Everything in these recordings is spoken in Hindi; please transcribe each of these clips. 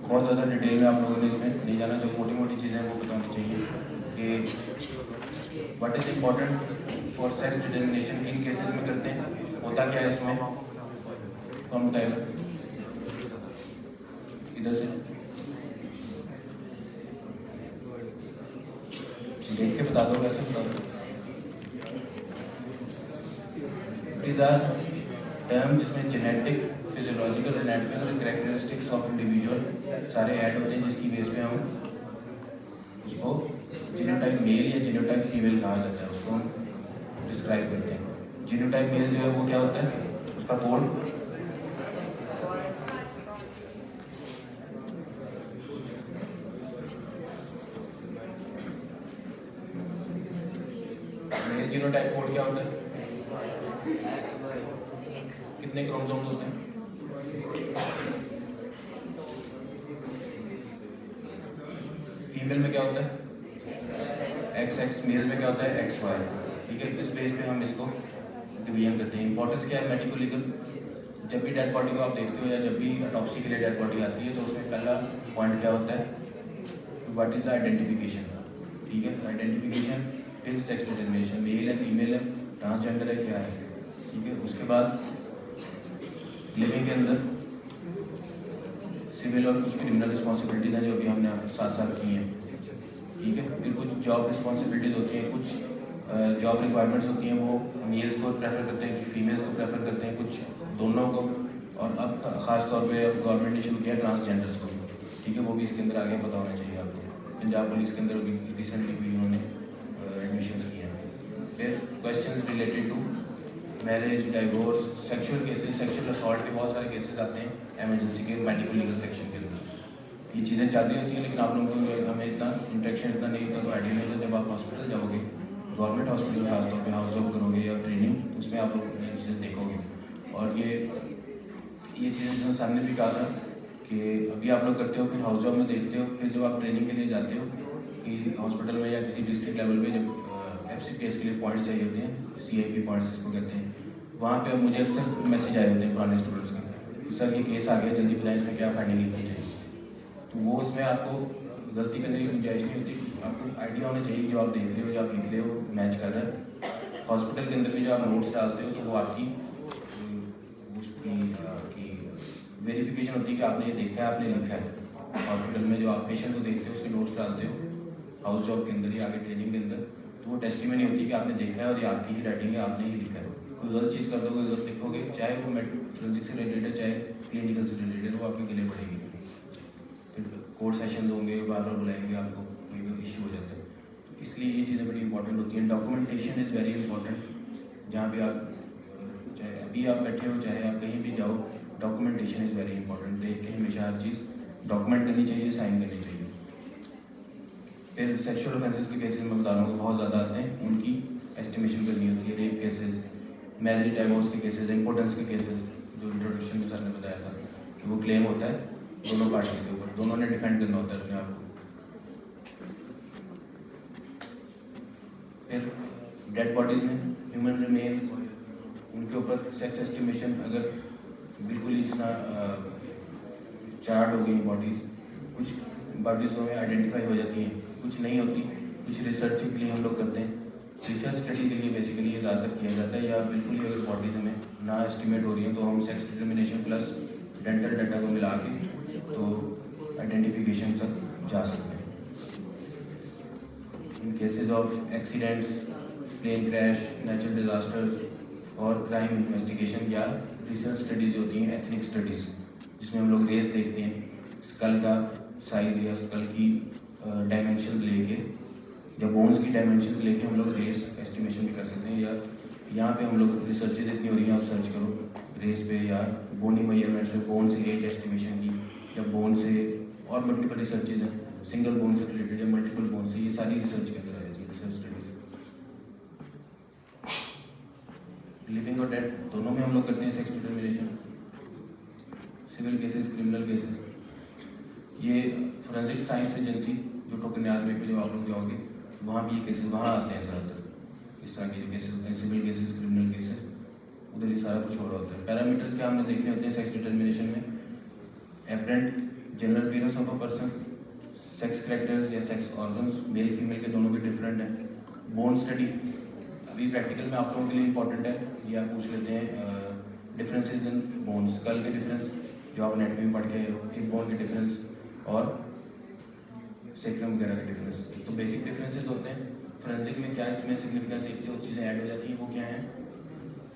बहुत ज़्यादा डिटेल में आप लोगों ने इसमें नहीं जाना, जो मोटी मोटी चीज़ें हैं वो बतानी चाहिए कि what is important for sex determination किन केसेस में करते हैं, होता क्या है इसमें, कौन बताएगा इधर से देख के बता दो, वैसे बता दो। इट आर टर्म जिसमें genetic, physiological, anatomical characteristics of individual सारे ऐड होते हैं, जिसकी बेस पे हम उसको जीनोटाइप मेल या जीनोटाइप फीमेल कहा जाता है, उसको हम डिस्क्राइब करते हैं। जीनोटाइप मेल जो है वो क्या होता है, उसका कोड मेल जीनोटाइप कोड क्या होता है, कितने क्रोमोसोम्स होते हैं, फीमेल में क्या होता है XX, मेल में क्या होता है XY, ठीक है। इस बेस पे हम इसको डिवीजन करते हैं। इंपॉर्टेंस क्या है मेडिको लीगल, जब भी डेड बॉडी को आप देखते हो या जब भी ऑटोप्सी के लिए डेड बॉडी आती है तो उसमें पहला पॉइंट क्या होता है, व्हाट इज द आइडेंटिफिकेशन, ठीक है। आइडेंटिफिकेशन, फिर सेक्स डिटर्मिनेशन, मेल है फीमेल है ट्रांसजेंडर है क्या है, ठीक है। उसके बाद लिविंग के अंदर सिविल और कुछ क्रिमिनल रिस्पॉन्सिबिलिटीज हैं जो अभी हमने साथ साथ की हैं, ठीक है। फिर कुछ जॉब रिस्पॉन्सिबिलिटीज होती हैं, कुछ जॉब रिक्वायरमेंट्स होती हैं, वो मेल्स को प्रेफर करते हैं, फीमेल्स को प्रेफर करते हैं, कुछ दोनों को। और अब ख़ास तौर पे गवर्नमेंट ने शुरू किया ट्रांसजेंडर्स को, ठीक है। वो भी इसके अंदर आगे पता होना चाहिए आपको। पंजाब पुलिस के अंदर रिसेंटली भी उन्होंने एडमिशन किए हैं। फिर question related to marriage, divorce, sexual cases, sexual assault के बहुत सारे केसेस आते हैं एमरजेंसी के मेडिको लीगल सेक्शन के अंदर। ये चीज़ें चल रही होती हैं, लेकिन आप लोगों को हमें इतना इंट्रैक्शन इतना नहीं होता, तो आइडिया नहीं होता। जब आप हॉस्पिटल जाओगे, गवर्नमेंट हॉस्पिटल खासतौर पे हाउस जॉब करोगे या ट्रेनिंग, उसमें आप लोग ये चीज़ें देखोगे। और ये चीज़ें जो सामने भी कहा था कि अभी आप लोग करते हो, फिर हाउस जॉब में देखते हो, फिर जब आप ट्रेनिंग के लिए जाते हो कि हॉस्पिटल में या किसी डिस्ट्रिक्ट लेवल पे जब FCPS के लिए पॉइंट्स चाहिए होते हैं, CIP पॉइंट्स जिसको कहते हैं, वहाँ पे अब मुझे अक्सर मैसेज आए होते हैं पुराने स्टूडेंट्स के, सर ये केस आ गया, जल्दी बताएं इसमें क्या फाइंडिंग लिखनी चाहिए। तो वो उसमें आपको गलती करने की गुंजाइश नहीं होती, आपको आइडिया होना चाहिए जो आप देख रहे हो, जो आप लिख रहे हो मैच कर रहा है। हॉस्पिटल के अंदर भी जो आप नोट्स डालते हो तो वो आपकी उसकी वेरिफिकेशन होती है कि आपने ये देखा है, आपने लिखा है। हॉस्पिटल में जो आप पेशेंट को देखते हो उसके नोट्स डालते हो हाउस जॉब के अंदर या आगे ट्रेनिंग के अंदर, तो वो टेस्टिमनी होती है कि आपने देखा है और ये आपकी ही राइटिंग है, आपने ही लिखा है। कोई गलत चीज़ कर दोगे, गलत लिखोगे, चाहे वो फोरेंसिक से रिलेटेड है चाहे क्लिनिकल से रिलेटेड है, वो आपके गले पड़ेगी। फिर कोर्ट सेशन होंगे, बार बार बुलाएंगे आपको, कोई भी इशू हो जाता है। तो इसलिए ये चीज़ें बड़ी इंपॉर्टेंट होती हैं। Documentation is very important. जहाँ भी आप, चाहे अभी आप बैठे हो चाहे आप कहीं भी जाओ, डॉक्यूमेंटेशन इज़ वेरी इंपॉर्टेंट। देख के हमेशा हर चीज़ डॉक्यूमेंट करनी चाहिए, साइन करनी चाहिए। फिर सेक्शुअल ऑफेंसेस के केसेस में बता रहा हूँ बहुत ज़्यादा आते हैं, उनकी एस्टिमेशन करनी होती है। रेप केसेस, मैरिज डाइवोर्स के केसेस, इम्पोर्टेंस के केसेस, जो इंट्रोडक्शन में सर ने बताया था कि वो क्लेम होता है दोनों पार्टी के ऊपर, दोनों ने डिफेंड करना होता है अपने आप को। फिर डेड बॉडीज में ह्यूमन रिमेन्स, उनके ऊपर सेक्स एस्टिमेशन, अगर बिल्कुल ही जितना चार्ट हो गई बॉडीज़, कुछ बॉडीज़ में आइडेंटिफाई हो जाती हैं, कुछ नहीं होती, कुछ रिसर्च के लिए हम लोग करते हैं। रिसर्च स्टडी के लिए बेसिकली ये ज़्यादातर किया जाता है, या बिल्कुल ही अगर बॉडीज हमें ना एस्टिमेट हो रही है तो हम sex determination plus dental data को मिला के तो आइडेंटिफिकेशन तक जा सकते हैं। In cases of accidents, plane crash, natural disasters और क्राइम इन्वेस्टिगेशन या रिसर्च स्टडीज़ होती हैं, एथनिक स्टडीज़, जिसमें हम लोग रेस देखते हैं, स्कल का साइज़ या स्कल की डायमेंशंस लेके या बोन्स की डायमेंशंस लेके हम लोग रेस एस्टिमेशन भी कर सकते हैं। या यहाँ पे हम लोग रिसर्चेज इतनी हो रही हैं, आप सर्च करो रेस पे या बोनी मेजरमेंट्स पे, बोन से एज एस्टिमेशन की या बोन से, और मल्टीपल रिसर्चेज हैं, सिंगल बोन से रिलेटेड या मल्टीपल बोन से, ये सारी रिसर्च के अंदर आ जाती है, रिसर्च स्टडीज। लिविंग और डेड दोनों में हम लोग करते हैं sex determination, civil cases, criminal cases. ये फोरेंसिक साइंस एजेंसी जो टोकन्याज में पे जब आप लोग जाओगे वहाँ भी ये केसेस वहाँ आते हैं ज़्यादातर। इस तरह के जो केसेस होते हैं, सिविल केसेस, क्रिमिनल केसेस, उधर ये सारा कुछ हो रहा होता है। पैरामीटर्स क्या हमने देखने होते हैं सेक्स डिटर्मिनेशन में, apparent general appearance of a person, sex characters या सेक्स ऑर्गन्स मेल फीमेल के दोनों के डिफरेंट हैं। बोन स्टडी अभी प्रैक्टिकल में आप लोगों के लिए इंपॉर्टेंट है, ये आप पूछ लेते हैं डिफरेंसेस इन बोन्स, स्कल के डिफरेंस जो आप नेट में पढ़ के आए हो, हिप बोन के डिफरेंस और सेक्रम वगैरह के डिफरेंस। तो बेसिक डिफरेंसेस होते हैं। फोरेंसिक में क्या इसमें सिग्निफिकेंस एक जो चीज़ें ऐड हो जाती हैं वो क्या हैं,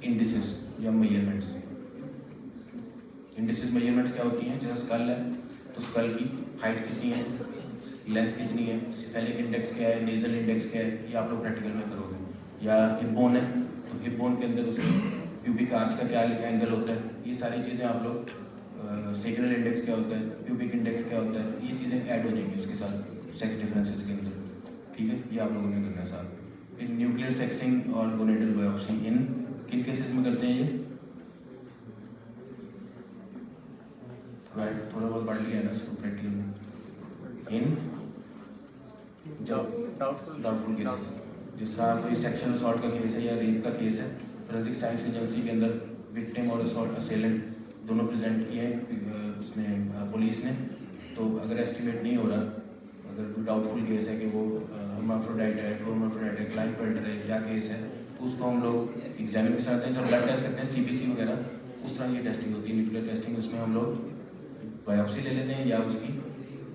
इंडिसेस या मेजरमेंट्स। इंडिसेस मेजरमेंट्स क्या होती हैं, जैसे स्कल है तो स्कल की हाइट कितनी है, लेंथ कितनी है, सेफेलिक इंडेक्स क्या है, नेजल इंडेक्स क्या है, ये आप लोग प्रैक्टिकल में करोगे। या हिप बोन है तो हिप बोन के अंदर उसकी प्यूबिक आर्च का क्या एंगल होता है, ये सारी चीज़ें आप लोग, सेक्रल इंडेक्स क्या होता है, प्यूबिक इंडेक्स क्या होता है, ये चीज़ें ऐड हो जाएंगी उसके साथ सेक्स डिफरेंसेस के अंदर। ठीक है, ये आप लोगों ने करना है साथ। फिर न्यूक्लियर सेक्सिंग और गोनेटल बायोप्सी इन किन केसेस में करते हैं ये, राइट, थोड़ा बहुत पढ़ लिया है ना इसको प्रैक्टिकल में। इन डाउटफुल केसेस, जिस तरह कोई सेक्शुअल असॉल्ट का केस है या रेप का केस है, फोरेंसिक साइंस एजेंसी के अंदर विक्टिम और असॉल्ट असेलेंट दोनों प्रेजेंट किए हैं उसमें पुलिस ने। तो अगर एस्टिमेट नहीं हो रहा, अगर कोई डाउटफुल केस है कि वो हर्माफ्रोडाइट है, क्लोरमाफ्रोडाइट है, क्लाइंफर्टर है, क्या केस है, तो उसको हम लोग एग्जामिन के साथ हैं, जब ब्लड टेस्ट करते हैं CBC वगैरह, उस तरह ये टेस्टिंग होती है न्यूक्लियर टेस्टिंग। उसमें हम लोग बायोप्सी ले लेते हैं या उसकी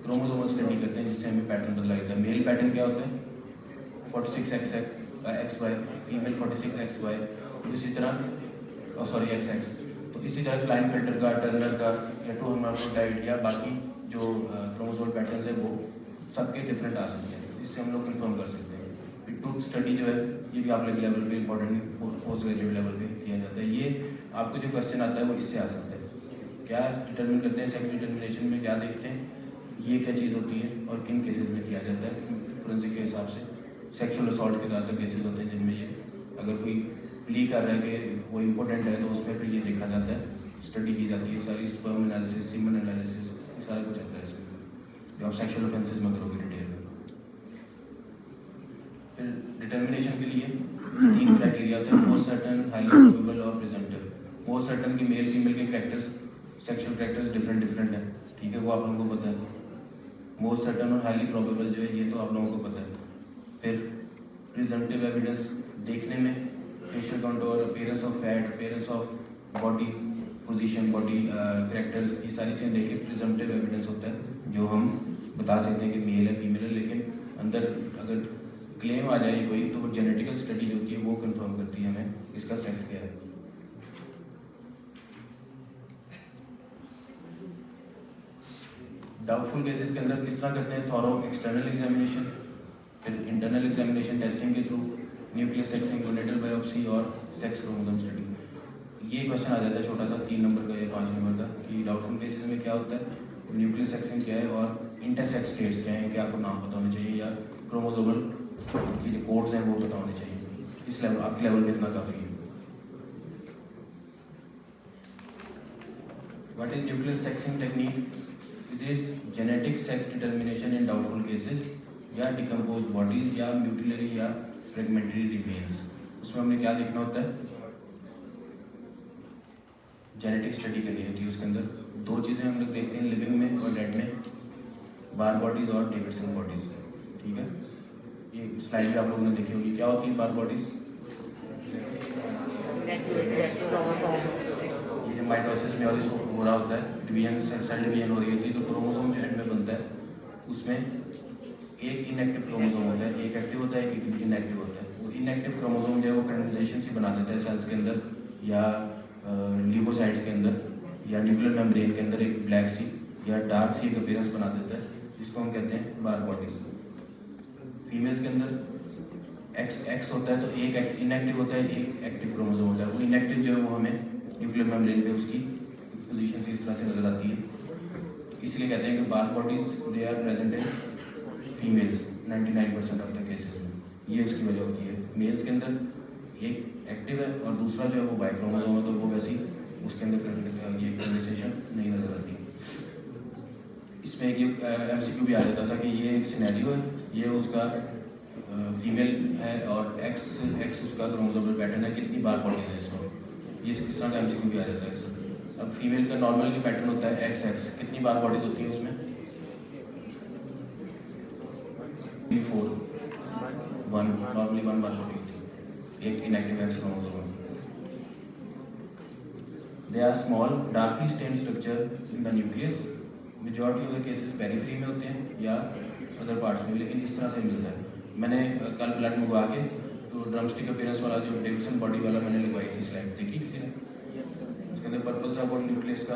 क्रोमोसोमल स्टडी करते हैं जिससे हमें पैटर्न बदला जाता है। मेल पैटर्न क्या होता है 46XY, फीमेल 46XY, इसी तरह XX। तो इसी तरह क्लाइनफेल्टर का, टर्नर का या टू हर्माफ्रोडाइट या बाकी जो क्रोमोसोमल पैटर्न है वो सबके डिफरेंट आ सकते हैं, इससे हम लोग कंफर्म कर सकते हैं। फिर टूथ स्टडी जो है ये भी आप लोग लेवल पे इंपॉर्टेंट पोस्ट ग्रेजुएट लेवल पे किया जाता है। ये आपको जो क्वेश्चन आता है वो इससे आ सकता है। क्या डिटर्मिन करते हैं, सेक्स डिटर्मिनेशन में क्या देखते हैं, ये क्या चीज़ होती है और किन केसेस में किया जाता है फोरेंसिक के हिसाब से। सेक्सुअल असॉल्ट के ज़्यादातर केसेस होते हैं जिनमें ये अगर कोई प्ली कर रहा है कि वो इम्पोर्टेंट है तो उसमें फिर ये देखा जाता है, स्टडी की जाती है सारी, स्पर्म एनालिसिस, सीमन एनालिसिस, सारा कुछ आता है इसमें जो आप सेक्सुअल ऑफेंसेस में करोगे डिटेल में। फिर डिटर्मिनेशन के लिए 3 क्राइटेरिया होते हैं, मोस्ट सर्टन, हाईली प्रोबेबल और प्रेजेंटिव। मोस्ट सर्टन की मेल फीमेल के कैरेक्टर्स, सेक्सुअल कैरेक्टर्स डिफरेंट है, ठीक है, वो आप लोगों को पता है। मोस्ट सर्टन और हाईली प्रोबेबल जो है ये तो आप लोगों को पता है। फिर प्रेजेंटिव एविडेंस देखने में facial contour, appearance of fat, appearance of body position, body characters, ये सारी चीज़ें देख के प्रेजेंटिव एविडेंस होता है जो हम बता सकते हैं कि मेल है फीमेल है। लेकिन अंदर अगर क्लेम आ जाए कोई तो वो जेनेटिकल स्टडी जो होती है वो कंफर्म करती है हमें इसका सेक्स क्या है। डाउटफुल केसेस के अंदर किस तरह करते हैं, थॉरो एक्सटर्नल एग्जामिनेशन, फिर इंटरनल एग्जामिनेशन टेस्टिंग के थ्रू, न्यूक्लियर सेक्सिंग, गोनेटल बायोप्सी और सेक्स क्रोमोसोम स्टडी। ये क्वेश्चन आ जाता है छोटा सा 3 नंबर का या 5 नंबर का कि डाउटफुल केसेस में क्या होता है, न्यूक्लियर सेक्सिंग क्या है और इंटरसेक्स स्टेट्स क्या हैं, क्या आपको नाम पता होने चाहिए या क्रोमोसोमल की जो कोड्स हैं वो पता होने चाहिए। इस लेवल आपके लेवल पे इतना काफ़ी है। What is nuclear sexting technique? It is genetic sex determination in doubtful cases या डिकम्पोज बॉडीज या म्यूटिलरी या फ्रेगमेंटरी रिमेन्स। उसमें हमने क्या देखना होता है, जेनेटिक स्टडी करनी होती है। उसके अंदर 2 चीज़ें हम लोग देखते हैं, लिविंग में और डेड में, बार बॉडीज और डेविडसन बॉडीज। ठीक है, ये स्लाइड भी आप लोगों ने देखी होगी। क्या होती है बार बॉडीज? ये जो माइटोसिस में हो रहा होता है, डिवीजन, सेल डिवीजन हो रही होती है, तो क्रोमोसोम जो एंड में बनता है उसमें एक इनएक्टिव क्रोमोसोम होता है, एक एक्टिव होता है, एक इनएक्टिव होता है। वो इनएक्टिव क्रोमोसोम जो है वो कंडेंसेशन से बना देता है सेल्स के अंदर या ल्यूकोसाइट्स के अंदर या न्यूक्लियर मेम्ब्रेन के अंदर एक ब्लैक सी या डार्क सी एक अपीयरेंस बना देता है, जिसको हम कहते हैं बार बॉडीज। फीमेल्स के अंदर एक्स होता है तो एक इनएक्टिव होता है, एक एक्टिव क्रोमोसोम होता है। वो इनएक्टिव जो है वो हमें न्यूक्लियर मेम्ब्रेन पे उसकी पोजीशन से इस तरह से नजर आती है, तो इसलिए कहते हैं कि Barr bodies they are present in females 99% of the cases में। ये उसकी वजह होती है। मेल्स के अंदर एक एक्टिव है और दूसरा जो है वो बाई क्रोमोसोम है, तो वो वैसे ही उसके अंदर ये कंडेंसेशन नहीं नजर आती। इसमें एक MCQ भी आ जाता था कि ये एक सिनेरियो है, ये उसका फीमेल है और एक्स उसका क्रोमोसोमल पैटर्न है, कितनी बार बॉडीज है इसमें, ये इस तरह का MCQ भी आ जाता है। अब फीमेल का नॉर्मल जो पैटर्न होता है XX, कितनी बार बॉडीज होती है उसमें? 4, 1, नॉर्मली 1 बार बॉडी होती है, एक inactive X chromosome. They are small darkly stained structure in the nucleus, majority of the cases periphery में होते हैं या अदर पार्ट्स में, लेकिन इस तरह से मिलता है। मैंने कल ब्लड मंगवा के तो ड्रमस्टिक अपीयरेंस वाला जो डेविसन बॉडी वाला मैंने लगवाई थी स्लाइड, देखी किसी ने? उसके अंदर पर्पल सा वो न्यूक्लियस का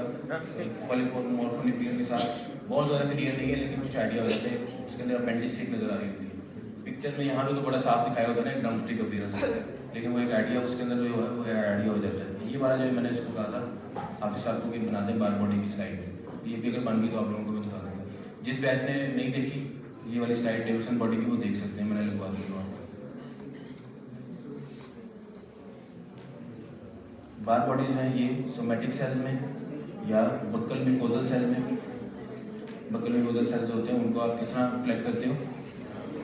पॉलीमॉर्फोन्यूक्लियर के साथ बहुत ज़्यादा क्लियर नहीं है, लेकिन कुछ आइडिया हो जाता है। उसके अंदर अपेंडिक्स एक नज़र आ रही होती है पिक्चर में, यहाँ पे तो बड़ा साफ दिखाया होता है ना ड्रमस्टिक अपीयरेंस, लेकिन वो एक आइडिया उसके अंदर जो है वो आइडिया हो जाता है। ये वाला जो मैंने इसको कहा था हाफिज साहब को कि बना दें बार बॉडी की स्लाइड, ये भी अगर बन गई तो आप लोगों को मैं दिखा दूँगा। जिस बैच ने नहीं देखी ये वाली स्लाइड डेविसन बॉडी की, वो देख सकते हैं, मैंने लगवा दी वहाँ पर। बार बॉडीज हैं ये सोमेटिक सेल्स में या बक्कल म्यूकोजल सेल में। बक्कल म्यूकोजल सेल्स होते हैं, उनको आप किस तरह कलेक्ट करते हो?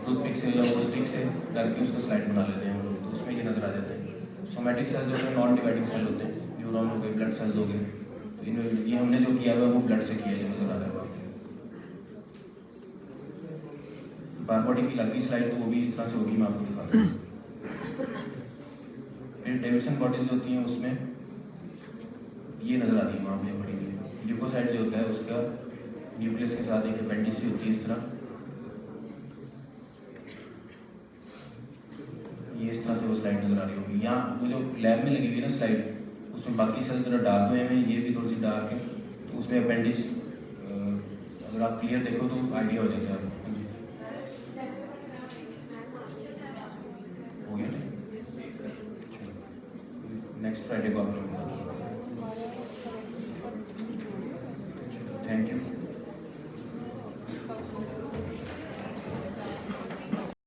टूथपिक से या स्टिक से करके उसको स्लाइड बना लेते हैं हम लोग, तो उसमें ये नजर आ जाते हैं। सोमेटिक सेल्स होते हैं, नॉन डिवाइडिंग सेल होते हैं, न्यूरॉन हो गए, ब्लड सेल्स हो गए, तो इन ये हमने जो किया हुआ है वो ब्लड से किया है, जो नजर आ रहा है आपको। बार बॉडी की लगी स्लाइड तो वो भी इस तरह से होगी, मैं आपको दिखा दूँ। फिर डेविसन बॉडीज होती हैं, उसमें ये नजर आती है वहाँ पे बड़ी हुई ल्यूकोसाइड जो होता है उसका न्यूक्लियस के साथ एक अपेंडिक्स होती है इस तरह, ये इस तरह से वो स्लाइड नजर आ रही होगी। यहाँ वो जो लैब में लगी हुई है ना स्लाइड, उसमें बाकी सेल जरा डार्क हुए हैं, ये भी थोड़ी सी डार्क है, तो उसमें अपेंडिक्स अगर आप क्लियर देखो तो आइडिया हो जाता है आपको। हो गया नेक्स्ट फ्राइडे को आप लोग, थैंक यू।